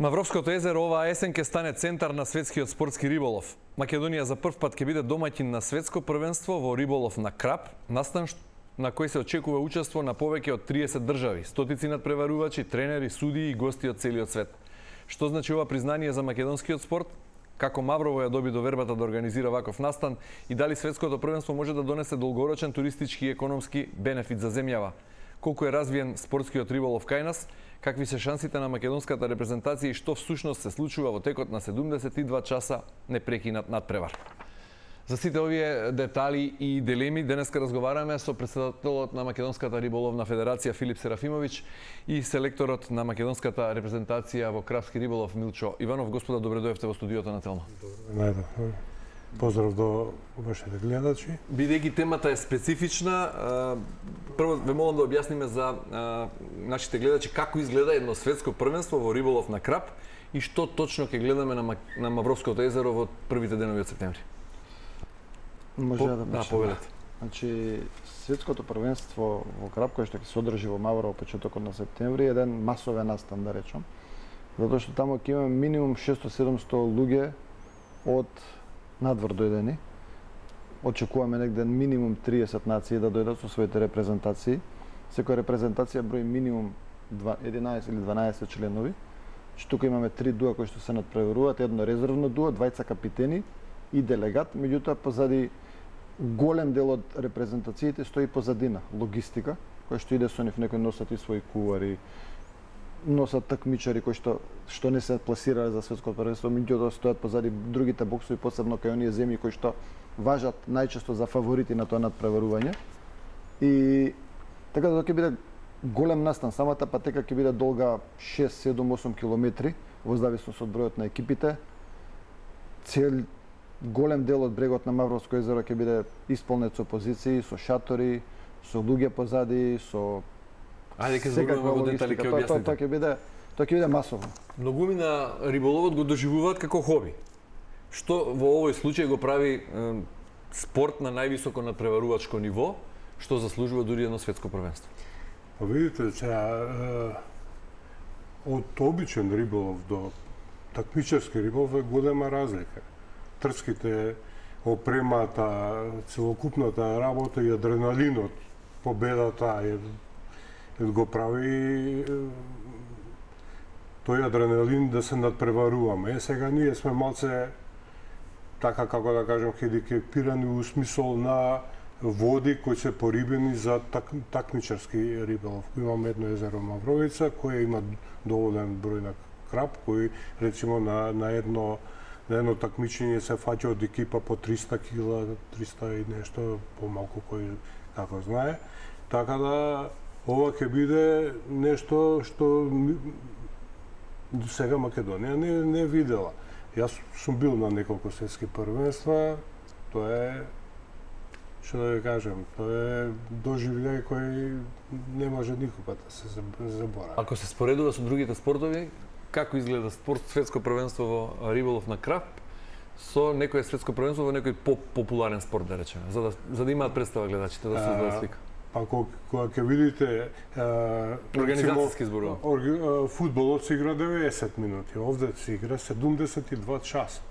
Мавровското езеро оваа есен ќе стане центар на светскиот спортски риболов. Македонија за прв пат ќе биде домаќин на светско првенство во риболов на крап, настан на кој се очекува учество на повеќе од 30 држави, стотици надпреварувачи, тренери, судии и гости од целиот свет. Што значи ова признание за македонскиот спорт? Како Маврово ја доби довербата да организира ваков настан и дали светското првенство може да донесе долгорочен туристички и економски бенефит за земјава? Колку е развиен спортскиот риболов кај нас? Какви се шансите на македонската репрезентација и што всушност се случува во текот на 72 часа непрекинат надпревар? За сите овие детали и дилеми денеска разговараме со претседателот на Македонската риболовна федерација Филип Серафимович и селекторот на македонската репрезентација во крапски риболов Милчо Иванов. Господа, добре дојдовте во студиото на Телма. Добре, поздрав до вашите гледачи. Бидејќи темата е специфична, прво ве молам да објасниме за нашите гледачи како изгледа едно светско првенство во риболов на крап и што точно ќе гледаме на Мавровското езеро во првите денови од септември. Може да повелете. Значи, светското првенство во крап кој што ќе се одржи во Маврово почетокот на септември е еден масовен настан, да речам. Затоа што таму ќе имаме минимум 600-700 луѓе од надвор дојдени. Очекуваме негде минимум 30 нации да дојдат со своите репрезентации. Секоја репрезентација брои минимум 11 или 12 членови. Тука имаме 3 дуа кои што се надпреваруваат, едно резервно дуо, двајца капитени и делегат, меѓутоа позади голем дел од репрезентациите стои позадина логистика, која што иде со нив, некои носат и своји кувари, носат такмичари кои што не се пласирале за светското првенство, меѓутоа стојат позади другите боксови, посебно кај оние земји кои што важат најчесто за фаворити на тоа надпреварување. И така да ќе биде голем настан, самата патека ќе биде долга 6, 7, 8 километри, во зависност од бројот на екипите. Голем дел од брегот на Мавровско езеро ќе биде исполнет со позиции, со шатори, со луѓе позади, со Ајде ќе зборуваме во детали, ќе објасните. Тоа ќе биде масовно. Многумина риболовот го доживуваат како хоби. Што во овој случај го прави спорт на највисоко надпреварувачко ниво, што заслужува дури едно светско првенство. Па видите, че од обичен риболов до такмичарски риболов е голема разлика. Трските, опремата, целокупната работа и адреналинот, победата го прави тој адреналин да се надпреваруваме. Сега ние сме малце, така како да кажем, хендикепирани у смисол на води кои се порибени за такмичарски риболов. Имаме едно езеро Мавровица, кој има доволен број на крап, кој рецимо на едно такмичење се фаќа од екипа по 300 кила, 300 и нешто, помалку кој како знае. Така да ова ќе биде нешто што сега Македонија не видела. Јас сум бил на неколку светски првенства, тоа е, што да ви кажем, тоа е доживљај кој не може никога да се заборави. Ако се споредува со другите спортови, како изгледа светско првенство во риболов на крап со некое светско првенство во некој популарен спорт, да речеме, за да имаат представа гледачите да се создадат слика? Па кога ќе видите организацијски зборувам. Фудбалот се игра 90 минути, овде се игра 72 часа.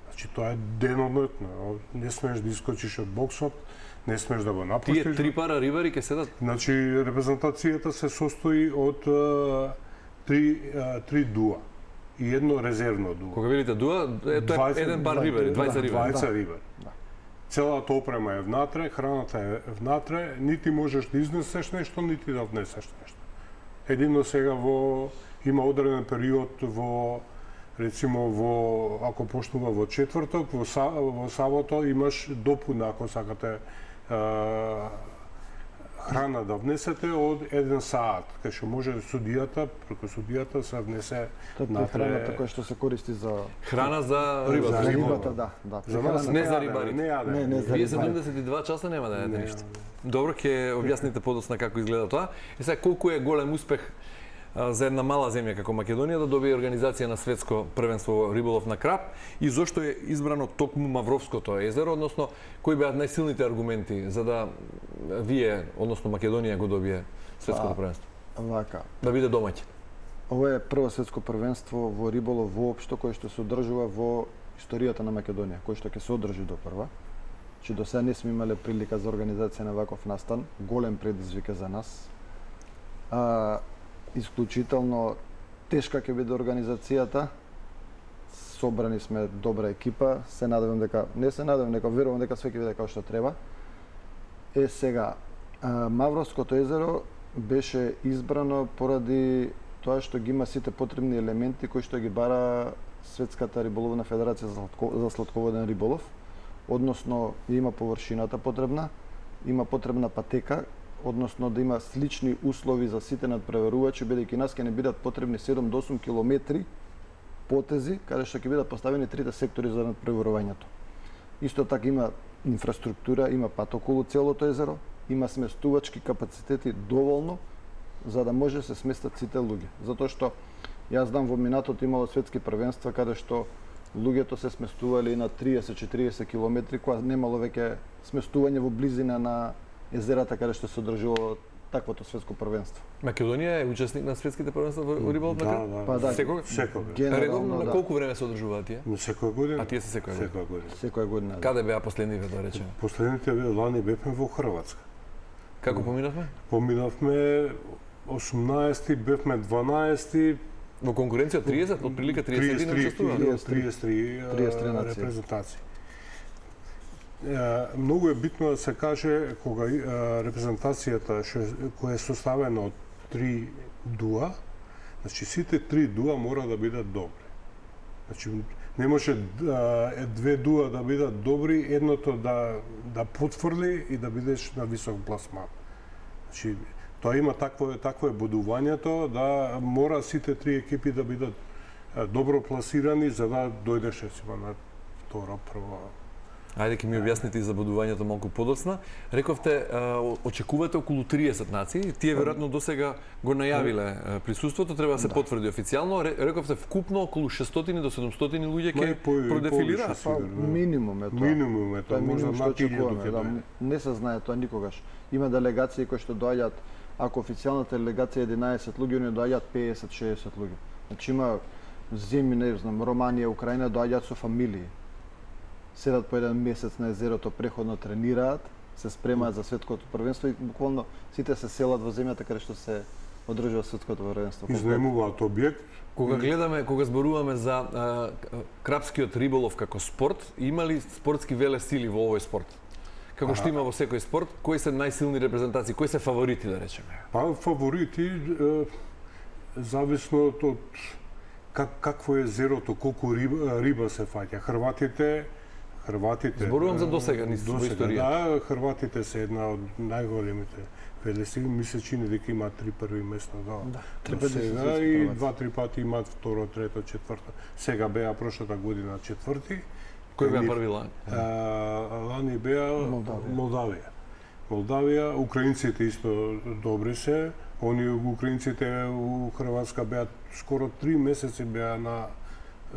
Значи тоа е денонотно. Не смееш да искочиш од боксот, не смееш да го напуштиш. Тие 3 пара рибари ќе седат? Значи репрезентацијата се состои од 3 дуа и едно резервно дуа. Кога видите дуа, тоа е еден пар рибари, 20 рибари. 20 рибари. Целата опрема е внатре, храната е внатре, нити можеш да изнесеш нешто, нити да внесеш нешто. Едино сега има одреден период рецимо ако почнува во четврток, во сабота имаш допуна, ако сакате храна да внесете од 1 саат, кај што може преку судијата се внесе храната која што се користи за храна за рибата. За рибата, да. За нас не за рибарите. Не за Вие 72 часа нема да јадете ништо. Добро, ќе објасните подоцна како изгледа тоа. И сега колку е голем успех за една мала земја како Македонија да добие организација на светско првенство во риболов на крап и зошто е избрано токму Мавровското езеро, односно кои беа најсилните аргументи за да вие, односно Македонија го добие светското првенство? Вака. Да биде домаќин. Ова е прво светско првенство во риболов воопшто кое што се одржува во историјата на Македонија, кој што ќе се одржи до прва. Че до сега не сме имале прилика за организација на ваков настан, голем предизвик е за нас. Исклучително тешка ќе биде организацијата. Собрани сме добра екипа, верувам дека све ќе биде како што треба. Сега, Мавровското езеро беше избрано поради тоа што ги има сите потребни елементи кои што ги бара Светската риболовна федерација за сладководен риболов, односно има површината потребна, има потребна патека, односно да има слични услови за сите надпреварувачи, бидејќи нас ќе не бидат потребни 7 до 8 километри потези каде што ќе бидат поставени трите сектори за надпреварувањето. Исто така има инфраструктура, има пат околу целото езеро, има сместувачки капацитети доволно за да може да се сместат сите луѓе. Затоа што јас знам во минатото имало светски првенства каде што луѓето се сместували на 30-40 километри, кога немало веќе сместување во близина на езерата каде што се одржувало таквото светско првенство. Македонија е учесник на светските првенства во риболов на крап? Да, Па да, секогаш. Редовно на колку време се одржуваат тие? Секоја година. А тие се секоја година? Секоја година. Каде беа последниве, да речеме? Последните лани бевме во Хрватска. Како поминавме? Поминавме 18-ти, бевме 12-ти. Во конкуренција 30, од прилика 30 учествува? 33 репрезентации. Многу е битно да се каже кога репрезентацијата која е составена од 3 дуа, значи сите 3 дуа мора да бидат добри. Значи не може две дуа да бидат добри, едното да потврди и да бидеш на висок пласман. Значи тоа има такво е бодувањето да мора сите 3 екипи да бидат добро пласирани за да дојдеш на второ, прво. Ајде ќе ми објасните и за бодувањето малку подоцна. Рековте, очекувате околу 30 нации, тие веројатно досега го најавиле присуството, треба да се потврди официјално. Рековте вкупно околу 600 до 700 луѓе ќе продефилираат. Минимум е тоа. Минимум е тоа, можда над 1000 да, не се знае тоа никогаш. Има делегации кои што доаѓаат, ако официјалната делегација е 11 луѓе, они доаѓаат 50-60 луѓе. Значи има земји, не знам, Романија, Украина доаѓаат со фамилии. Седат по еден месец на езерото, преходно тренираат, се спремаат за светското првенство и буквално сите се селат во земјата каде што се одржува светското првенство. Изнаемуваат објект. Кога зборуваме за крапскиот риболов како спорт, има ли спортски велесили во овој спорт? Како што има во секој спорт, кои се најсилни репрезентации, кои се фаворити, да речеме? Па фаворити зависно од какво е езерото, колку риба се фаќа. Хрватите зборувам за досега во историјата. Да, хрватите се една од најголемите велесили, ми се чини дека имаат 3 први места, да. Сега и 2-3 пати имаат второ, трето, четврто. Сега беа прошлата година четврти. Кој беа први лани? Лани беа Молдавија, украинците исто добри се. Они украинците у Хрватска беа скоро 3 месеци беа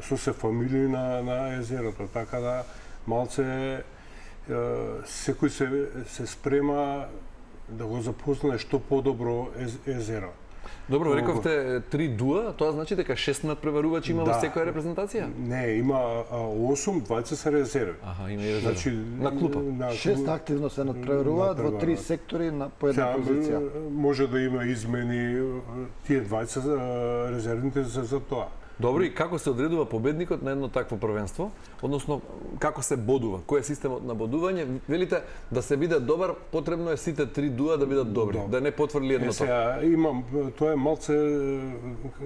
со се фамилии на езерото, така да малце секој се спрема да го запознае што подобро езеро. Добро, рековте 3 дуа, тоа значи дека 6 надпреварувачи има во секоја репрезентација? Не, има 8, 20 се резерви. Аха, има и резерви. Значи, на клупа. 6 активно се надпреваруваат во 3 сектори по една позиција. Може да има измени, тие 20 резервните се за тоа. Добро, и како се одредува победникот на едно такво првенство? Односно, како се бодува? Кој е системот на бодување? Велите, да се биде добар, потребно е сите 3 дуа да бидат добри, да не потврли едното. Сега, тоа е малце,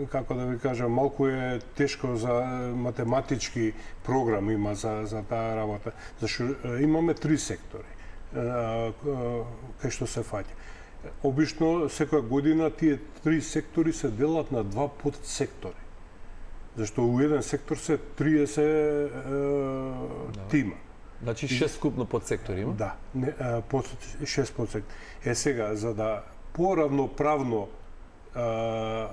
како да ви кажам, малку е тешко за математички програм има за таа работа. Зашто имаме 3 сектори кај што се фаќа. Обично, секоја година тие 3 сектори се делат на 2 подсектори. Зашто у еден сектор се 30 тима. Значи 6 скупно подсектори има? Да, 6 подсектори. Сега, за да поравноправно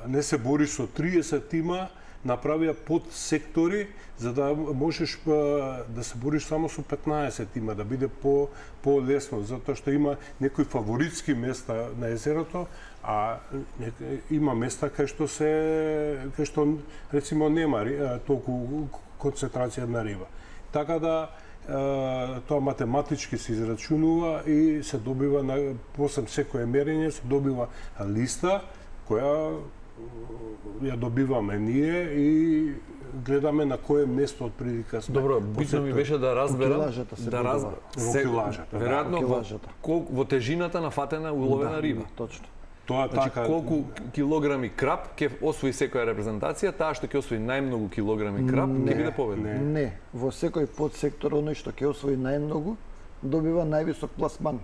не се бори со 30 тима, направија подсектори за да можеш да се бориш само со 15 има, да биде по-лесно, затоа што има некои фаворитски места на езерото, а има места кај што рецимо нема толку концентрација на риба. Така да тоа математички се израчунува и се добива после секое мерење се добива листа која ја добиваме ние и гледаме на кое место од прилика сме. Добро, битно ми беше да разберам, веројатно во тежината на фатена уловена риба. Точно. Тоа Значи, така. колку килограми краб ќе освои секоја репрезентација, таа што ќе освои најмногу килограми краб ќе биде победник. Не, во секој подсектор оној што ќе освои најмногу добива највисок пласман.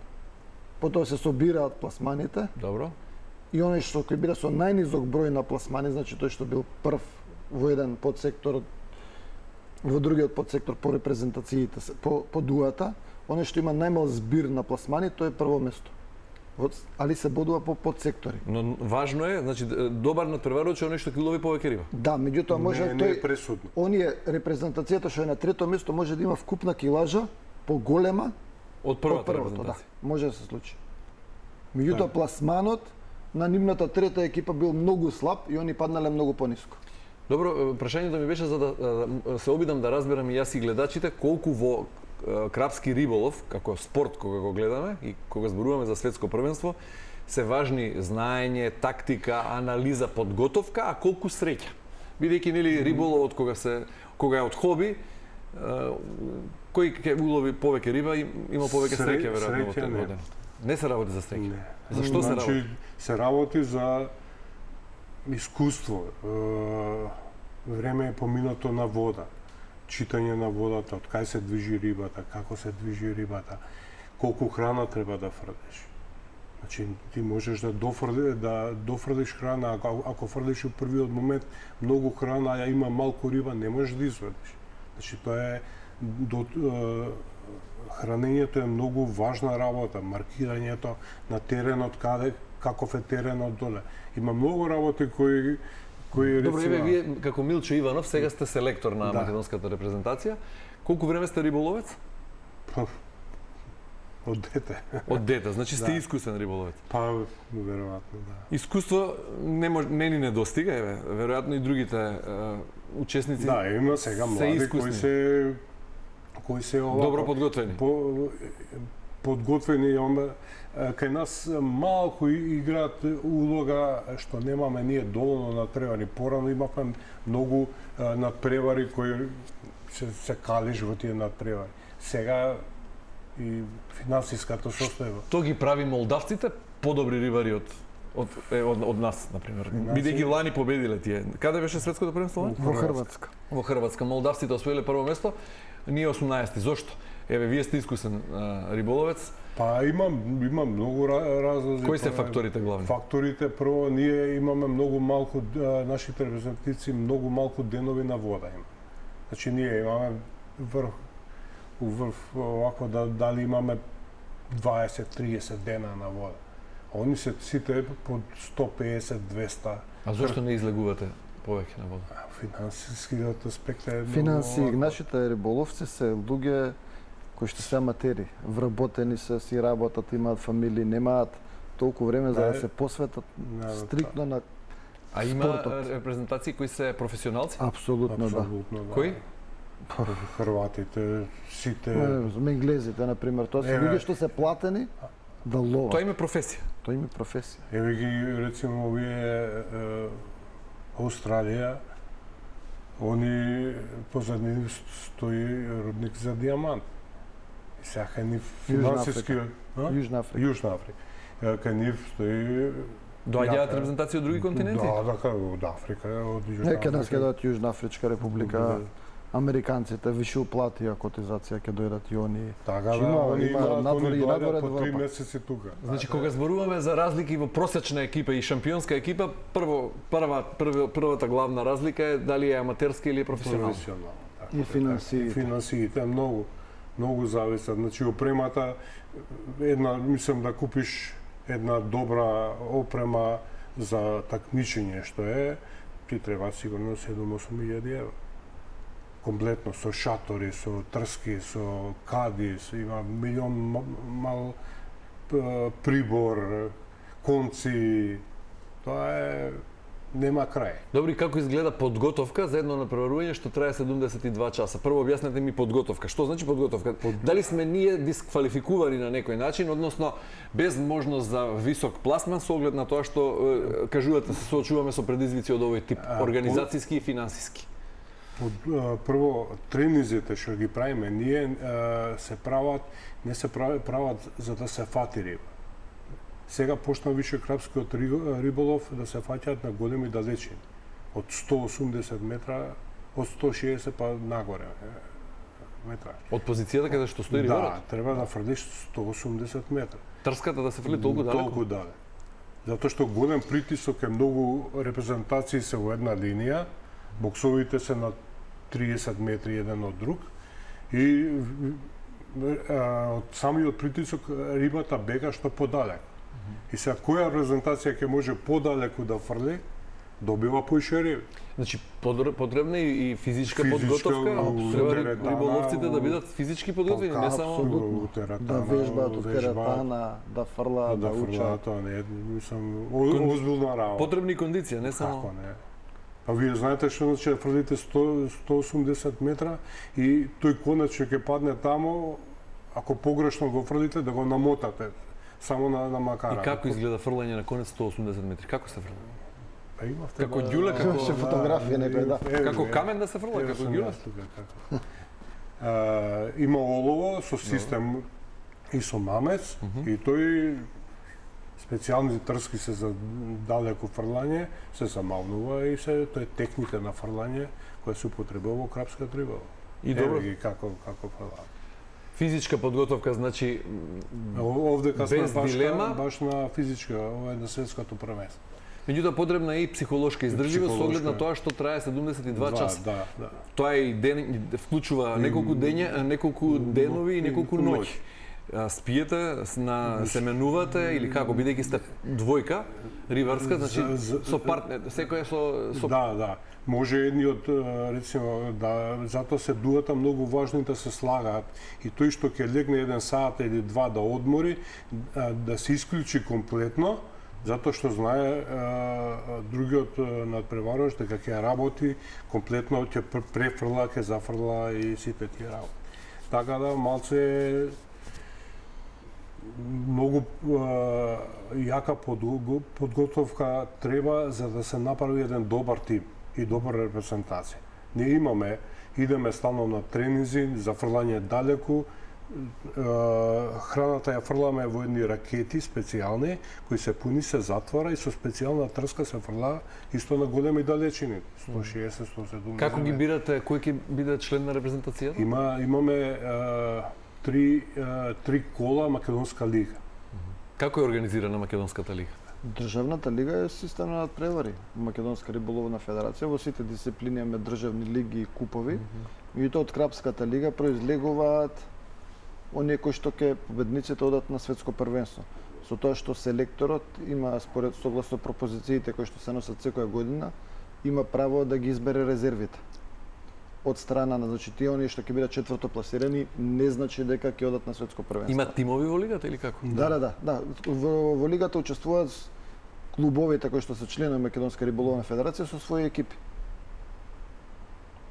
Потоа се собираат пласманите. Добро. И оној што ќе биде со најнизок број на пласмани, значи тој што бил прв во еден подсектор, во другиот подсектор по репрезентациите, по дуата, оној што има најмал збир на пласмани, тој е прво место. Али се бодува по подсектори. Но важно е, значи добар натпреварувач е оној што ќе лови повеќе риба. Да, меѓутоа може не е пресудно. Оние репрезентацијата што е на трето место може да има вкупна килажа поголема од првата да. репрезентација. Може да се случи. Меѓутоа пласманот на нивната трета екипа бил многу слаб и они паднале многу пониско. Добро, прашањето ми беше за да се обидам да разберам и јас и гледачите колку во крапски риболов, како спорт кога го гледаме и кога зборуваме за светско првенство, се важни знаење, тактика, анализа, подготовка, а колку среќа. Бидејќи нели риболовот кога е од хоби, кој ќе улови повеќе риба има повеќе среќа веројатно во тој. Не се работи за среќа. Зашто се работи? Се работи за искуство. Време е поминато на вода. Читање на водата, од кај се движи рибата, како се движи рибата, колку храна треба да фрдеш. Значи, ти можеш да дофрдеш храна, ако фрдеш во првиот момент многу храна, а има малку риба, не можеш да извадиш. Значи, тоа е хранењето е многу важна работа, маркирањето на теренот, каков е теренот доле. Има многу работи кои Добро, еве вие како Милчо Иванов сега сте селектор на македонската репрезентација. Колку време сте риболовец? Од дете. Од дете, значи сте искусен риболовец. Веројатно, да. Искуство не ни недостига, еве, веројатно и другите учесници. Да, има сега млади кои се овако добро подготвени. Подготвени, кај нас малку играат улога што немаме ние доволно надпревари. Порано имавме многу надпревари кои се калиш во тие надпревари. Сега и финансиската состојба. Тоа ги прави молдавците подобри рибари од нас, например. Бидејќи лани победиле тие. Каде беше светското првенство? Во Хрватска. Во Хрватска. Молдавците освоиле прво место, ние 18-ти. Зошто? Еве, вие сте искусен риболовец. Има многу разлози. Кои се факторите главни? Факторите, прво, ние имаме многу малку, нашите репрезентативци многу малку денови на вода има. Значи, ние имаме врв овако, дали имаме 20-30 дена на вода. Они се сите под 150-200. А зошто не излегувате повеќе на вода? Финансискиот аспект е многу... Нашите риболовци се луѓе кои што се аматери, вработени се, си работат, имаат фамилии, немаат толку време за да се посветат стриктно на спортот. А има репрезентации кои се професионалци? Апсолутно, да. Кои? Хрватите, сите... Енглезите, например, тоа се луѓе што се платени да ловат. Тоа им е професија. Тоа им е професија. Еве ги, рецимо, овие Австралија, они позади нив стои рудник за дијамант. И сега кај нив финансиски... Јужна Африка. Јужна Африка. Кај нив стои... Доаѓаат репрезентации од други континенти? Да, од Африка, од Јужна Африка. Кај нас ќе дојдат Јужна Афричка република, американците више уплатија котизација ќе дојдат и они. Така да, они доаѓаат по 3 месеци тука. Значи кога зборуваме за разлики во просечна екипа и шампионска екипа, првата главна разлика е дали е аматерска или е професионална. И финансиите многу зависат. Значи опремата мислам да купиш една добра опрема за такмичење што е ти треба сигурно 7-8 илјади евра. Комплетно, со шатори, со трски, со кади, има милион мал прибор, конци, тоа е нема крај. Добри, како изгледа подготовка за едно натпреварување што трае 72 часа? Прво објаснете ми подготовка. Што значи подготовка? Дали сме ние дисквалификувани на некој начин, односно без можност за висок пласман со оглед на тоа што кажувате се соочуваме со предизвици од овој тип, организацијски и финансиски? Прво, тренизите што ги правиме ние се прават, не се прават за да се фати риба. Сега почна вишекрапскиот риболов да се фаќаат на големи далечини. Од 180 метра, од 160 па нагоре метра. Од позицијата каде што стои рибарот? Да, треба да фрлиш 180 метра. Трската да се фрли толку далеко? Толку далеко. Затоа што голем притисок е, многу репрезентации се во една линија, боксовите се на 30 метри еден од друг и од самиот притисок рибата бега што подалеку. И сега која репрезентација ќе може подалеку да фрли, добива поише риби. Значи потребна и физичка подготовка, треба риболовците да бидат физички подготвени, не само да вежбаат од теретана, да фрлаат, да учат. Тоа не е, мислам, озбилна работа. Потребни кондиција, не само. Како не? А вие знаете што значи да фрлите 180 метра и тој конец што ќе падне таму, ако погрешно го фрлите, да го намотате само на макара. И како изгледа фрлање на конец 180 метри? Како се фрла? Имавте како ѓуле, како Се фотографија некој, да. Како камен да се фрла, како ѓуле? Има олово со систем и со мамец и тој специјални трски се за далеко фрлање, се замавнува и тоа е техника на фрлање која се употребува во крапската риболов. И добро како фрлаат. Физичка подготовка, значи овде сме дилема, баш на физичка, ова е на светското првенство. Меѓутоа потребна е и психолошка издржливост со оглед на тоа што трае 72 часа. Да. Тоа е и ден, вклучува неколку дења, неколку денови и неколку ноќи. Спиете, семенувате или како, бидејќи сте двојка риварска, значи со партнер, секој е со Да. Може едниот, рецимо, да, затоа се дуата многу важни да се слагаат и тој што ќе легне 1 сат или 2 да одмори, да се исклучи комплетно, затоа што знае другиот надпреварувач дека ќе работи комплетно, ќе префрла, ќе зафрла и сите тие работи. Така да малце многу јака подготовка треба за да се направи еден добар тим и добра репрезентација. Ние идеме стално на тренинзи за фрлање далеку. Храната ја фрламе во едни ракети специјални кои се пуни, се затвара и со специјална трска се фрла исто на големи далечини, 160-170. Како ги бирате, кој ќе биде член на репрезентацијата? Имаме три кола Македонска лига. Како е организирана Македонската лига? Државната лига е систем на надпревари. Македонска риболовна федерација во сите дисциплини имаме државни лиги и купови. Меѓутоа од Крапската лига произлегуваат оние кои што ќе победниците одат на светско првенство. Со тоа што селекторот има според согласно пропозициите кои што се носат секоја година, има право да ги избере резервите. Од страна на, значи, тие оние што ќе бидат четврто пласирани, не значи дека ќе одат на светско првенство. Има тимови во лигата или како? Да. Во лигата учествуваат клубовите кои што се членови Македонска риболовна федерација со своји екипи.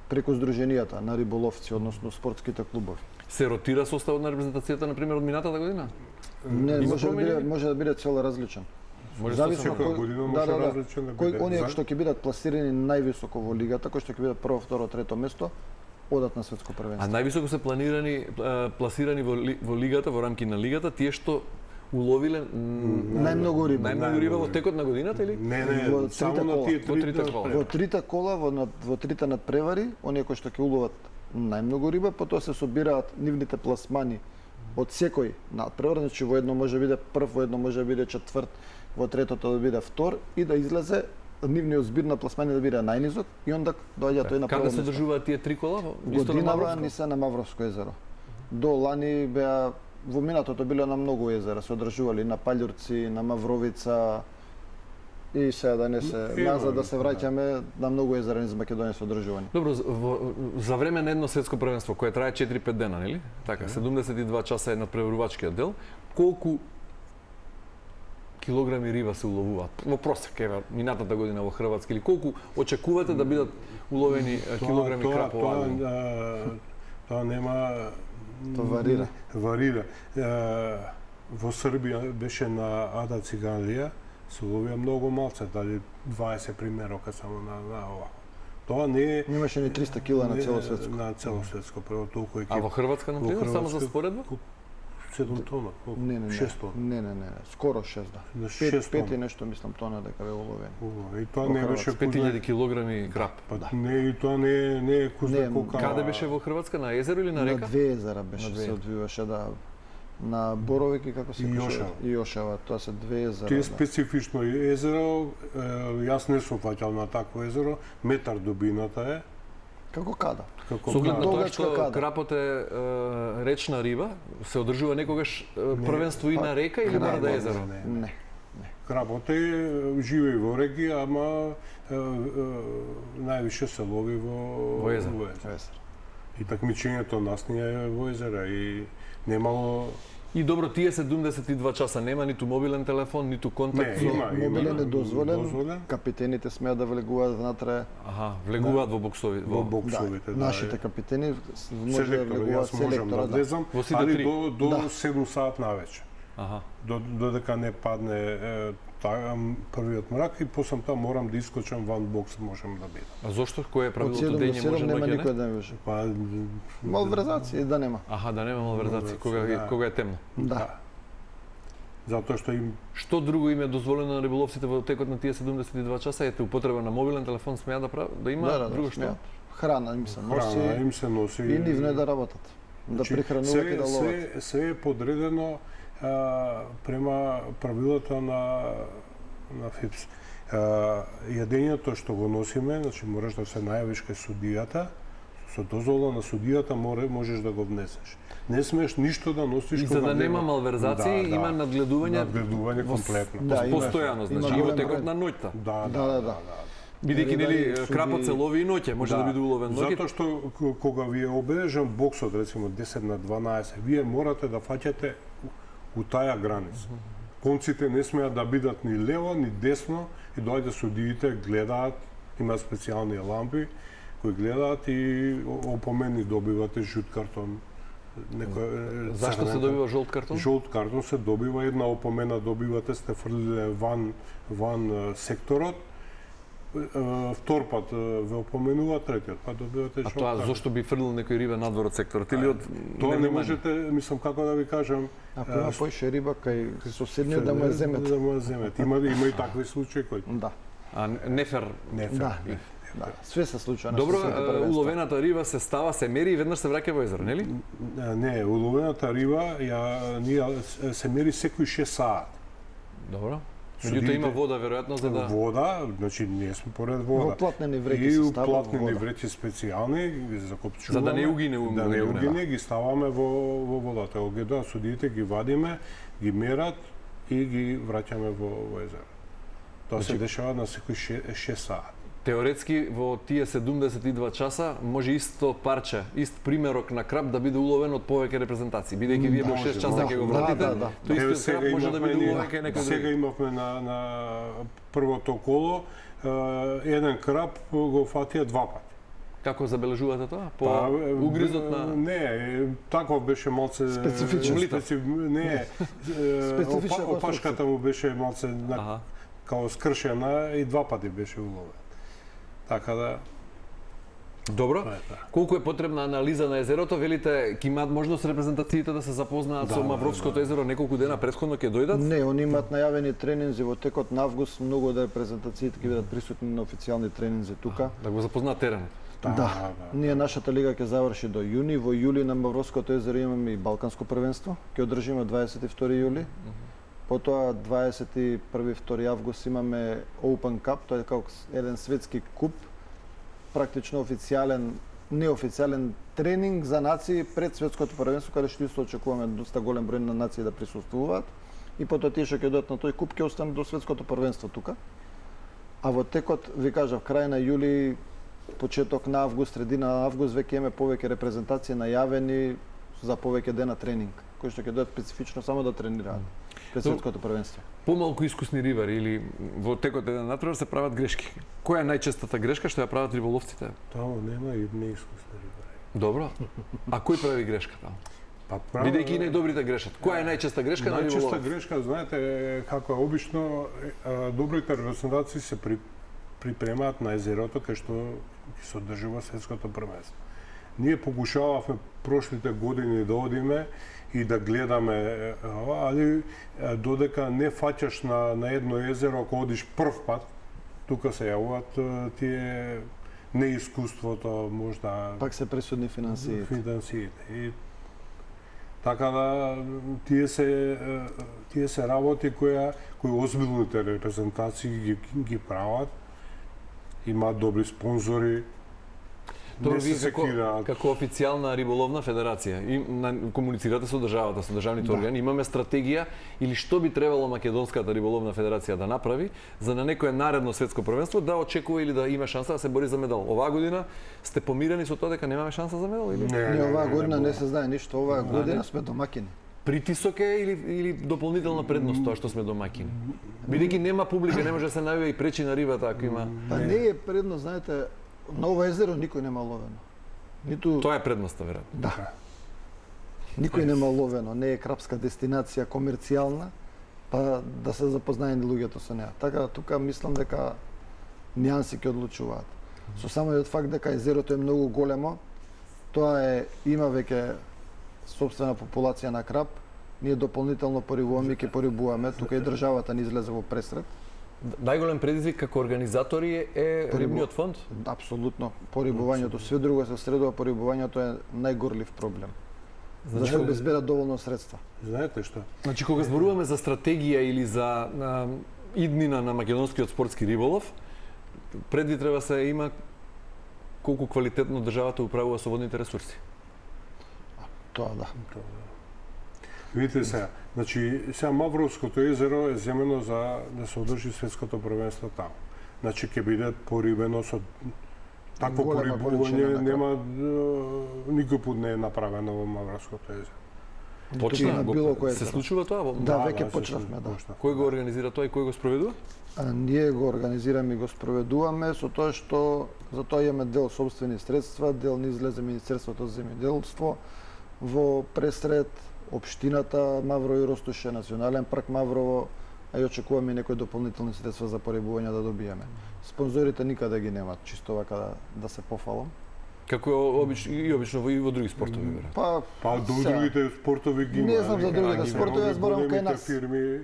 Преку здруженијата на риболовци, односно спортските клубови. Се ротира составот на репрезентацијата на пример од минатата година? Не, може да биде цел различен. Зависи секоја година може различен да биде. Оние што ќе бидат пласирани највисоко во лигата, кои што ќе бидат прво, второ, трето место, одат на светско првенство. А највисоко се пласирани во лигата, во рамки на лигата, тие што уловиле најмногу риба. Најмногу риба во текот на годината или? Не, само на тие трите кола. Во трите кола, во трите надпревари, оние кои што ќе уловат најмногу риба, потоа се собираат нивните пласмани од секој надпревар, значи во едно може да биде прв, во едно може да биде четврт, во третото да биде втор и да излезе нивниот збир на пласмани да биде најнизок и онда доаѓа тој на прво место. Каде се држуваат тие три кола? Годинава ни се на Мавровско езеро. До лани беа во минатото биле на многу езера, се одржували на Паљурци, на Мавровица, И сега да не се назад да се враќаме на многу езера низ Македонија се одржувани. Добро, за време на едно светско првенство кое трае 4-5 дена, нели? Така, 72 часа е надпреварувачкиот дел. Колку килограми риба се уловуваат? Во просек, еве, минатата година во Хрватска, или колку очекувате да бидат уловени килограми крап оваа година? Тоа нема... Тоа варира. Варира. Во Србија беше на Ада Циганлија, се уловија многу малце, дали 20 примерока само на ова. Тоа не е... Немаше ни 300 кила на цело светско. На цело светско, прво толку екипа. А во Хрватска, например, само за споредба? 7 тона, Не, 6 тона. Не, скоро 6, да. На 5 6 и тона. нешто мислам тона дека бе уловени. И тоа не беше 5000 килограми крап. Па не, и тоа не е кузна колка. Каде беше во Хрватска, на езеро или на река? На две езера беше се одвиваше, да. На Боровик и како се Јошава. И Јошава, тоа се две езера. Тоа е да. специфично езеро, јас не сум фаќал на такво езеро, метар дубината е. Како када? Како Со оглед на тоа Долгачка што када. крапот е речна риба, се одржува некогаш првенство и на река или мора да е езеро? Не. Крапот е живее во реки, ама највише се лови во езеро. И такмичењето наснија е во езера и немало... И добро, тие 72 часа нема ниту мобилен телефон, ниту контакт Не, со... има. Мобилен е дозволен, дозволен. капитените смеат да влегуваат внатре. Аха, влегуваат во боксови. Во боксовите, да. Нашите капитени може да Селектор, влегуваат јас можам да селектора, да. влезам, Во сите али три. до Да. 7 саат навечер. Аха. Додека не падне првиот мрак и после тоа морам да искочам ван бокс, можам да бидам. А зошто? Кој е Од правилото 7 до дење 7 може нема ноќе никој не? да не може. Па Малверзации да нема. Аха, да нема малверзација Да. кога е темно. Да. затоа што им Што друго им е дозволено на риболовците во текот на тие 72 часа? Ете употреба на мобилен телефон смеа да има Да, друго што? смеат. Храна им се носи храна им се носи и нивно е да работат. Да прихрануваат и да ловат. Се е подредено према правилата на ФИПС. Јадењето што го носиме, значи мораш да се најавиш кај судијата, со дозвола на судијата можеш да го внесеш. Не смееш ништо да носиш И за да нема малверзации, има надгледување комплетно. Да, има- постојано, значи има и во голем текот број. на ноќта. Да. Бидејќи нели Рибари, крапот се суди- лови и ноќе, може да биде уловен ноќе. Затоа што кога ви е обележан боксот, рецимо 10 на 12, вие морате да фаќате у таја граница. Конците не смеат да бидат ни лево, ни десно, и доаѓа судиите, гледаат, има специјални лампи, кои гледаат и опомени добивате жут картон. Зашто се добива жолт картон? Жолт картон се добива, една опомена добивате, сте фрлиле ван секторот, втор пат ве опоменува, третиот пат добивате А жолт тоа картон. зошто би фрлил некој рибе надвор од секторот или од Тоа не невнимание? можете, мислам како да ви кажам, Ако има поише риба кај соседниот да му ја земат. Да му ја земат. Има и такви случаи кои Да. А нефер. не Да. Да, све се случува на Добро, светските првенства. уловената риба се става, се мери и веднаш се враќа во езеро, нели? Не, уловената риба се мери секој 6 саат. Добро. Судиите- Меѓутоа има вода веројатно за да Вода, значи ние сме поред вода. Во платнени вреќи И се у става во платнени вода. вреќи специјални ги закопчуваме. За да не угине Да не меѓу угине, нема. ги ставаме во водата. Кога да судиите ги вадиме, ги мерат и ги враќаме во езеро. Тоа се Значи- дешава на секој 6 саат. Теоретски во тие 72 часа може исто парче, ист примерок на крап да биде уловен од повеќе репрезентации. Бидејќи вие во 6 часа ќе го Да, вратите, да, да. тој Еве, истиот крап може да биде уловен кај некој Сега други. имавме на првото коло еден крап го фатија 2 пати. Како забележувате тоа? По Па, угризот на Не, таков беше малце... Специфичен. Не, Специфична опашката му беше малце Аха. као скршена и 2 пати беше уловен. Така да... Добро. тоа е тоа. Колку е потребна анализа на езерото? Велите, ќе имаат можност репрезентациите да се запознаат Да, со да, Мавровското езеро неколку дена претходно ќе дојдат? Не, они имаат најавени тренинзи во текот на август, многу од репрезентациите ќе бидат присутни на официјални тренинзи тука. Да го запознаат теренот. Да. Ние нашата лига ќе заврши до јуни, во јули на Мавровското езеро имаме и Балканско првенство, ќе одржиме 22 јули. Потоа 21-2 август имаме Open Cup, тоа е како еден светски куп, практично официјален, неофицијален тренинг за нации пред светското првенство, каде што исто очекуваме доста голем број на нации да присуствуваат. И потоа тие што ќе дојдат на тој куп ќе останат до светското првенство тука. А во текот, ви кажав, крај на јули, почеток на август, средина на август, веќе имаме повеќе репрезентации најавени за повеќе дена тренинг, кои што ќе дојдат специфично само да тренираат пред светското првенство. Помалку искусни рибари или во текот еден натпревар се прават грешки. Која е најчестата грешка што ја прават риболовците? Таму нема и неискусни рибари. Добро. А кој прави грешка таму? Па Бидејќи и најдобрите грешат. Која е најчеста грешка на риболовец? Најчеста грешка, знаете, како е обично, добрите репрезентации се припремаат на езерото кај што ќе се одржува светското првенство. Ние покушававме прошлите години да одиме и да гледаме, али додека не фаќаш на едно езеро, ако одиш прв пат, тука се јавуваат тие неискуството, можда Пак се пресудни финансиите. И така да тие се работи кои озбилните репрезентации ги прават. Имаат добри спонзори. Добро, не се вие секираат. како официјална риболовна федерација комуницирате со државата, со државните органи, имаме стратегија или што би требало Македонската риболовна федерација да направи за на некое наредно светско првенство да очекува или да има шанса да се бори за медал. Оваа година сте помирени со тоа дека немаме шанса за медал или? Не, оваа година не се знае ништо, оваа година сме домакини. Притисок е или дополнителна предност тоа што сме домакини? Бидејќи нема публика, не може да се најави и пречи на рибата ако има. Па не е предност, знаете, на ова езеро никој нема ловено. Ниту Тоа е предноста, веројатно. Да. Никој нема ловено, не е крапска дестинација комерцијална, па да се запознаени луѓето со неа. Така тука мислам дека нијанси ќе одлучуваат. Со самиот факт дека езерото е многу големо, тоа има веќе сопствена популација на крап, ние дополнително порибуваме и ќе порибуваме, тука и државата ни излезе во пресред. Најголем предизвик како организатори е рибниот фонд? Апсолутно. Порибувањето, све друго се средува, порибувањето е најгорлив проблем. Да се обезбедат доволно средства. Знаете што? Значи, кога зборуваме за стратегија или за иднина на македонскиот спортски риболов, предвид треба се има колку квалитетно државата управува со водните ресурси. Тоа да. Видите сега, значи сега Мавровското езеро е земено за да се одржи светското првенство таму. Значи ќе биде порибено со такво Голема количина порибување на нема никој пат не е направено во Мавровското езеро. Почна, на било кое се езеро. случува тоа? Да, веќе почнавме, да. Кој го организира тоа и кој го спроведува? Ние го организираме и го спроведуваме со тоа што за тоа имаме дел собствени средства, дел ни излезе Министерството за земјоделство во пресред општината Маврово и Ростуше, Национален парк Маврово, а и очекуваме некои дополнителни средства за порибување да добиеме. Спонзорите никаде ги немат, чисто вака да се пофалам. Како обично и во други спортови, веројатно. Па до другите спортови ги има. Не знам за другите спортови, јас зборам кај нас. Фирми.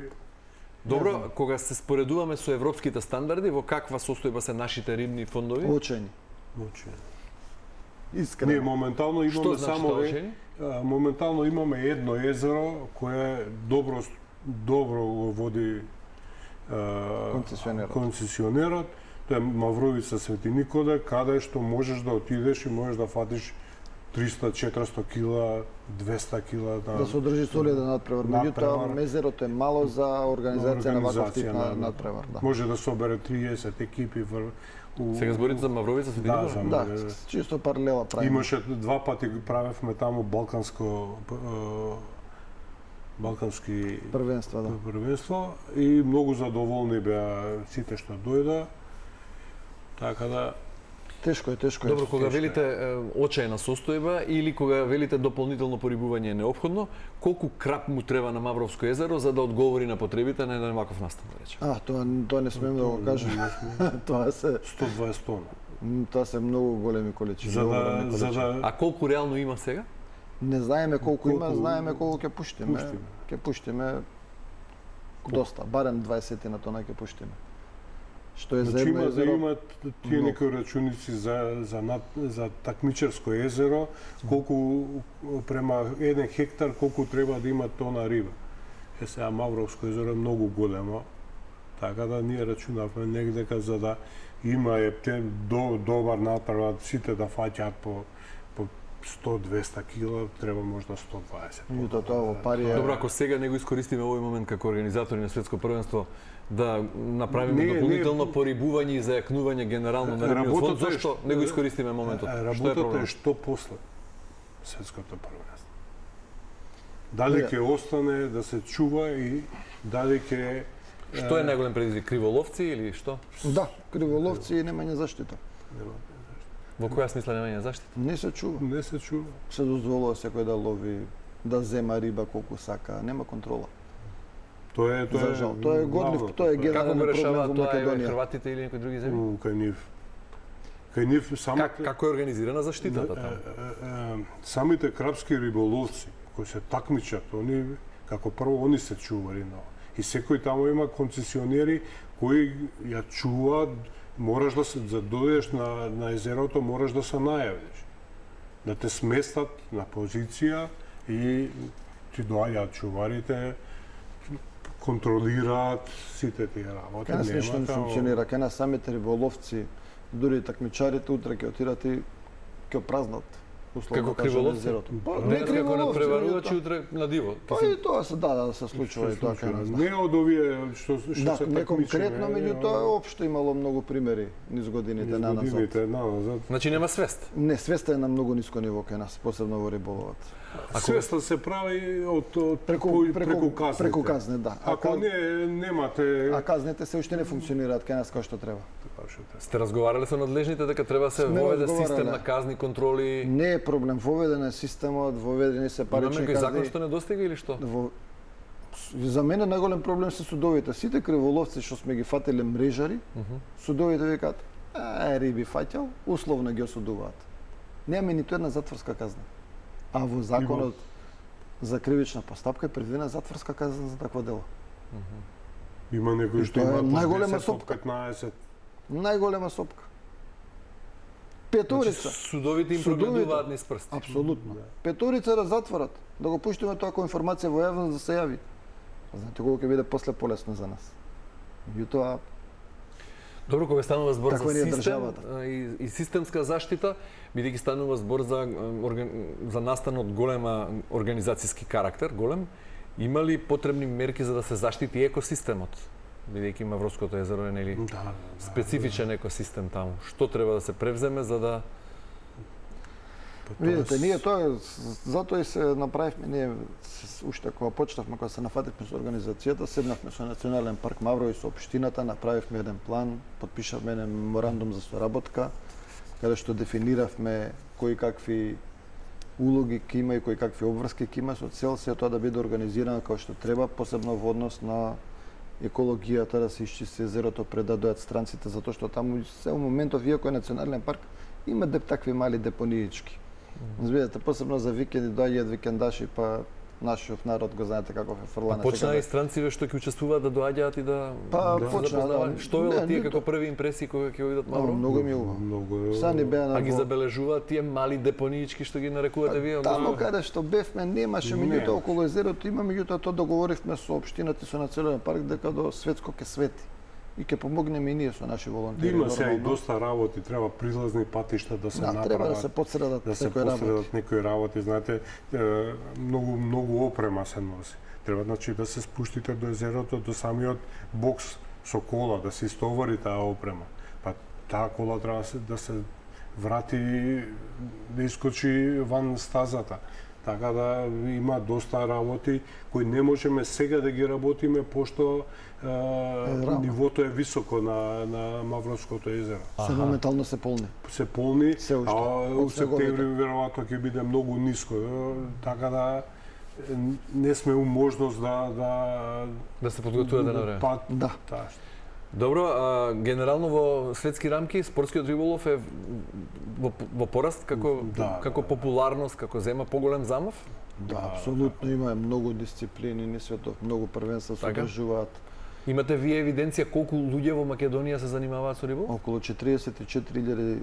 Добро, кога се споредуваме со европските стандарди, во каква состојба се нашите рибни фондови? Очени. Ние Искрено. моментално Што имаме значи само тоа очени? моментално имаме едно езеро кое добро го води концесионерот. Тоа е Мавровица Свети Никоде, каде што можеш да отидеш и можеш да фатиш 300-400 кила, 200 кила Да се одржи солиден надпревар. Меѓутоа, езерото е мало за организација на ваков тип на надпревар. Да. Може да собере 30 екипи Сега зборите за Мавровица Свети Да, Никола? Да, чисто паралела правиме. Имаше два пати правевме таму балкански Првенства, да. првенство и многу задоволни беа сите што дојда. Така да Тешко е. Добро, кога велите очајна состојба или кога велите дополнително порибување е неопходно, колку крап му треба на Мавровско езеро за да одговори на потребите на еден ваков настан, да речем? Тоа не смеем да го кажем. Тоа се 120 тона. Тоа се многу големи количини. За да А колку реално има сега? Не знаеме колку има, знаеме колку ќе пуштиме. Ќе пуштиме доста, барем 20 на тона ќе пуштиме. Што е за Значи едно има да езеро. имат тие некои рачуници за такмичарско езеро, колку према 1 хектар колку треба да има тона риба. Сега Мавровско езеро е многу големо, така да ние рачунавме негдека за да има добар натпревар, сите да фаќаат по 100-200 кила, треба можда 120. Меѓутоа тоа во пари е... Добро, ако сега не го искористиме овој момент како организатори на светско првенство да направиме дополнително порибување и зајакнување генерално на рибниот фонд, зашто не го искористиме моментот? Што е Работата проблемот? е што после светското првенство. Дали ќе остане да се чува и дали ќе... Што е најголем предизвик? Криволовци или што? Да, криволовци и немање заштита. Во која смисла немање заштита? Не се чува. Не се чува. Се дозволува секој да лови, да зема риба колку сака, нема контрола. Тоа За жал, тоа е годлив, главното. тоа е Како генерален го проблем решаваат во тоа еве Македонија. хрватите или некои други земји? Кај нив самите... Како е организирана заштитата таму? Самите крапски риболовци кои се такмичат, они како прво они се чувари на. И секој таму има концесионери кои ја чуваат, мораш да се за дојдеш на езерото, мораш да се најавиш. Да те сместат на позиција и ти доаѓаат чуварите, контролираат сите тие работи. Кај нас ништо не таму- функционира, кај нас самите риболовци, дури и такмичарите утре ќе отидат и ќе опразнат. условно Како кажем, криволовци? езерото. Па, Денес како не криволовци, преварувачи тоа. утре на диво. Па и тоа се да се случува и тоа кај нас. Не од овие што Да, се не конкретно, такмичиме, меѓутоа општо имало многу примери низ годините низ на назад. годините назад. Значи нема свест. Не, свеста е на многу ниско ниво кај нас, посебно во риболовот. Свеста се прави од Преку казните. преку казне, да. Ако не немате А казните се уште не функционираат кај нас како што треба. Сте разговарале со надлежните дека треба се Сме воведе разговарале. систем на казни, контроли? Не е проблем, воведен е системот, воведени се Имаме парични кој закон казни. што не достига или што? За мене најголем проблем се судовите. Сите криволовци што сме ги фатиле мрежари, судовите викаат: риби фаќал, условно ги осудуваат. Немаме ниту една затворска казна. А во законот за кривична постапка е предвидена затворска казна за такво дело. Има некои што тоа е има најголема 10, сопка. 15. Најголема сопка. Петорица. Судовите им Судовите. прогледуваат низ прст. Апсолутно. Петорица да затворат, да го пуштиме тоа како информација во јавност да се јави. Знаете колку ќе биде после полесно за нас. Меѓутоа, Добро, кога станува збор Таква ни за е систем државата. и системска заштита, бидејќи станува збор за настан од голема организацијски карактер, голем, има ли потребни мерки за да се заштити екосистемот? Бидејќи Мавровското езеро е нели Да. специфичен екосистем таму. Што треба да се превземе за да видите, ние тоа затоа и се направивме, ние уште кога почнавме, кога се нафативме со организацијата, седнавме со Национален парк Мавро и со општината, направивме еден план, потпишавме еден меморандум за соработка, каде што дефиниравме кои какви улоги ќе има и кои какви обврски ќе има со цел се тоа да биде организирано како што треба, посебно во однос на екологијата, да се исчисти езерото пред да дојат странците, затоа што таму се во моментов, иако е Национален парк, има такви мали депониички. Видите, посебно за викенди доаѓаат викендаши, па нашиот народ го знаете каков е фрлана. почна секаде. и странциве што ќе учествуваат да доаѓаат и да Па, да се почна, запознаваат? да. Што велат Не, тие ниту- како први импресии кога ќе одат Мавро? Многу ми убаво. Многу. Са ни беа на А ги забележуваат тие мали депониички што ги нарекувате вие? Таму каде што бевме немаше, меѓутоа околу езерото има, меѓутоа тоа договоривме со општината и со Национален парк дека до светско ќе свети. И ќе помогнеме и ние со наши волонтери. Има се и нормално. доста работи, треба прилазни патишта да се Да, направат. треба да се подсредат да се некои работи. посредат некои работи, знаете, многу опрема се носи. Треба значи да се спуштите до езерото, до самиот бокс со кола, да се истовари таа опрема. Па таа кола треба да се врати, да искочи ван стазата. Така да има доста работи кои не можеме сега да ги работиме пошто нивото е високо на Мавровското езеро. Се моментално се полни. Се полни, Се уште. а Од у септември веројатно ќе биде многу ниско, така да не сме у можност Да се подготвувате на време. Па, Да. таа. Добро, генерално во светски рамки спортскиот риболов е во пораст како популарност, како зема поголем замав? Да, апсолутно има многу дисциплини низ светот, многу првенства се Така? одржуваат. Имате вие евиденција колку луѓе во Македонија се занимаваат со риболов? Околу 44.000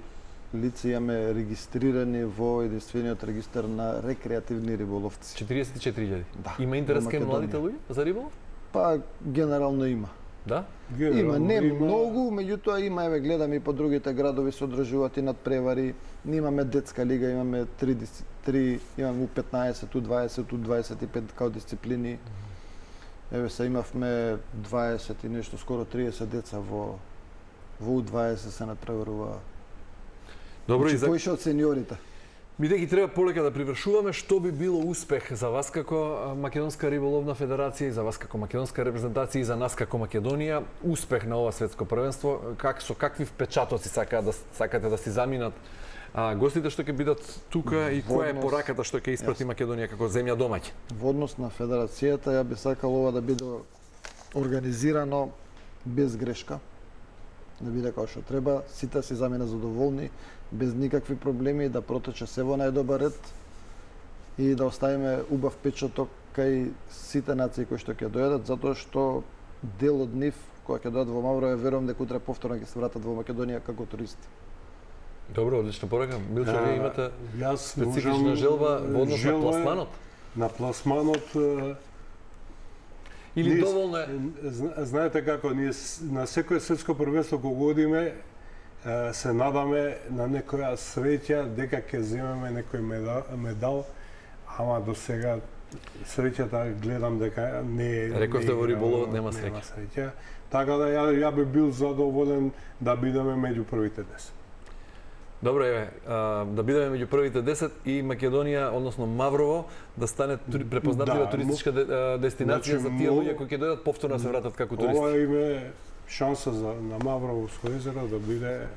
лица имаме регистрирани во единствениот регистар на рекреативни риболовци. 44.000. Да, Има интерес во кај Македонија. младите луѓе за риболов? Па генерално има. Да? Има, не Генерално многу, меѓутоа има, еве гледам и по другите градови се одржуваат и надпревари. Ние имаме детска лига, имаме три имаме U15, U20, U25 као дисциплини. Еве се имавме 20 и нешто, скоро 30 деца во U20 се надпреварува. Добро, и Значи, поише од сениорите. бидејќи треба полека да привршуваме, што би било успех за вас како Македонска риболовна федерација, и за вас како македонска репрезентација и за нас како Македонија, успех на ова светско првенство, со какви впечатоци сакате да си заминат гостите што ќе бидат тука и која е пораката што ќе испрати Македонија како земја домаќин? Во однос на федерацијата, ја би сакал ова да биде организирано без грешка, да биде како што треба, сите си замина задоволни, без никакви проблеми, да протече се во најдобар ред и да оставиме убав печаток кај сите нации кои што ќе дојдат, затоа што дел од нив, кога ќе дојдат во Мавро, ја верувам дека утре повторно ќе се вратат во Македонија како туристи. Добро, одлична порака. Милчо, вие имате Јас специфична можам желба во однос на желба пласманот? На пласманот Или доволно е? Знаете како, ние на секое светско првенство кога одиме, се надаме на некоја среќа дека ќе земеме некој медал, ама до сега среќата гледам дека не е. Рековте во риболовот нема среќа. среќа. Така да ја би бил задоволен да бидеме меѓу првите 10. Добро, еве, да бидеме меѓу првите 10 и Македонија, односно Маврово, да стане препознатлива туристичка дестинација за тие луѓе кои ќе дојдат повторно да се вратат како туристи. Ова име шанса на Мавровско езеро да биде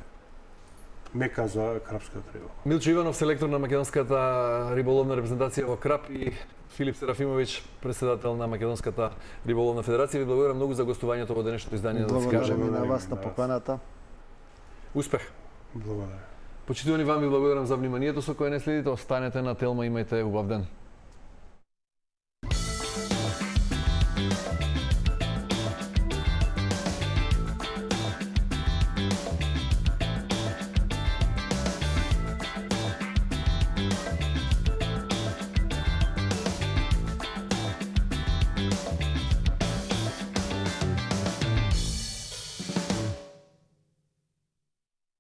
мека за крапската риболова. Милчо Иванов, селектор на македонската риболовна репрезентација во Крап, и Филип Серафимовиќ, председател на Македонската риболовна федерација. Ви благодарам многу за гостувањето во денешното издание на Благодарам Скажеме. и на вас на поканата. Успех! Благодарам. Почитувани, вам ви благодарам за вниманието со кое не следите. Останете на Телма, имајте убав ден.